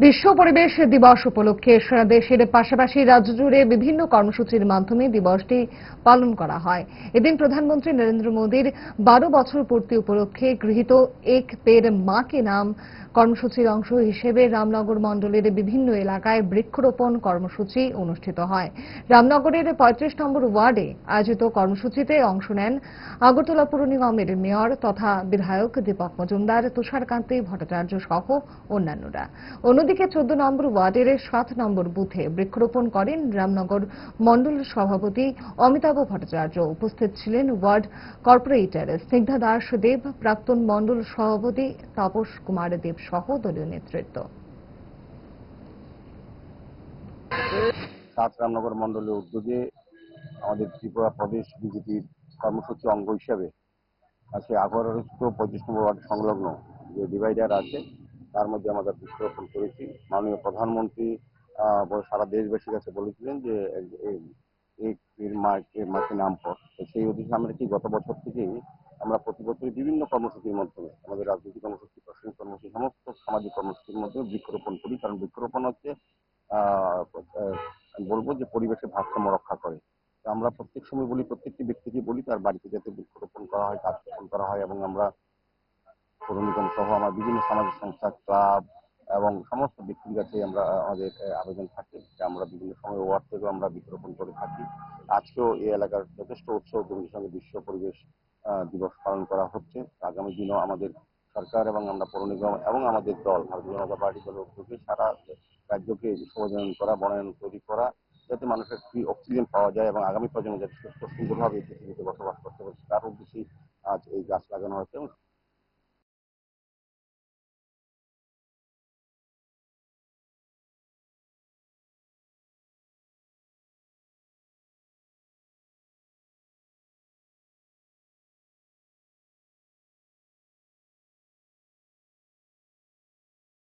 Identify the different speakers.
Speaker 1: বিশ্ব পরিবেশ দিবস উপলক্ষে সারা দেশের পাশাপাশি রাজ্য জুড়ে বিভিন্ন কর্মসূচির মাধ্যমে দিবসটি পালন করা হয়। এদিন প্রধানমন্ত্রী নরেন্দ্র মোদীর 12 বছর পূর্তি উপলক্ষে গৃহীত এক পেড় মা কে নাম কর্মসূচির অংশ হিসেবে রামনগর মণ্ডলের বিভিন্ন এলাকায় বৃক্ষরোপণ কর্মসূচি অনুষ্ঠিত হয়। রামনগরের 35 নম্বর ওয়ার্ডে আয়োজিত কর্মসূচিতে অংশ নেন আগরতলা পুর নিগমের মেয়র তথা বিধায়ক দীপক মজুমদার, তুষারকান্তি ভট্টাচার্য সহ অন্যান্যরা। অন্যদিকে 14 নম্বর ওয়ার্ডের 7 নম্বর বুথে বৃক্ষরোপণ করেন রামনগর মণ্ডল সভাপতি অমিতাভ ভট্টাচার্য। উপস্থিত ছিলেন ওয়ার্ড কর্পোরেটর স্নিগ্ধা দাস দেব, প্রাক্তন মণ্ডল সভাপতি তাপস কুমার দেব সহ দলীয় নেতৃত্ব।
Speaker 2: রামনগর মণ্ডলের উদ্যোগে আমাদের ত্রিপুরা প্রদেশ বিজেপির কর্মসূচি অঙ্গ হিসেবে আজকে আগরস্থ 35 নম্বর ওয়ার্ড সংলগ্ন যে ডিভাইডার আছে তার মধ্যে আমরা বৃক্ষরোপণ করেছি। মাননীয় প্রধানমন্ত্রী সারা দেশবাসীর কাছে বলেছিলেন যে মাকে নাম পর, সেই উদ্দেশ্যে আমরা কি গত বছর থেকেই আমরা প্রতি বছরই বিভিন্ন কর্মসূচির মাধ্যমে আমাদের রাজনৈতিক কর্মসূচি, প্রশাসনিক কর্মসূচি, সমস্ত সামাজিক কর্মসূচির মধ্যে বৃক্ষরোপণ করি। কারণ বৃক্ষরোপণ হচ্ছে বলবো যে পরিবেশের ভারসাম্য রক্ষা করে। আমরা প্রত্যেক সময় বলি, প্রত্যেকটি ব্যক্তিকে বলি তার বাড়িতে যাতে বৃক্ষরোপণ করা হয়, গাছ রোপণ করা হয়। এবং আমরা পৌর নিগম সহ আমার বিভিন্ন সামাজিক সংস্থা, ক্লাব এবং সমস্ত ব্যক্তির কাছে আমরা আমাদের আবেদন থাকে যে আমরা বিভিন্ন সময় ওয়ার্ড থেকেও আমরা বৃক্ষরোপণ করে থাকি। আজকেও এই এলাকার যথেষ্ট উৎসব এবং সঙ্গে বিশ্ব পরিবেশ দিবস পালন করা হচ্ছে। আগামী দিনেও আমাদের সরকার এবং আমরা পৌর নিগম এবং আমাদের দল ভারতীয় জনতা পার্টি দলের উদ্যোগে সারা রাজ্যকে সৌজন্য করা, বনায়ন তৈরি করা, যাতে মানুষের ফ্রি অক্সিজেন পাওয়া যায় এবং আগামী প্রজন্ম যাতে সুস্থ সুন্দরভাবে পৃথিবীতে বসবাস করতে পারে তার উদ্দেশ্যেই আজ এই গাছ লাগানো হচ্ছে।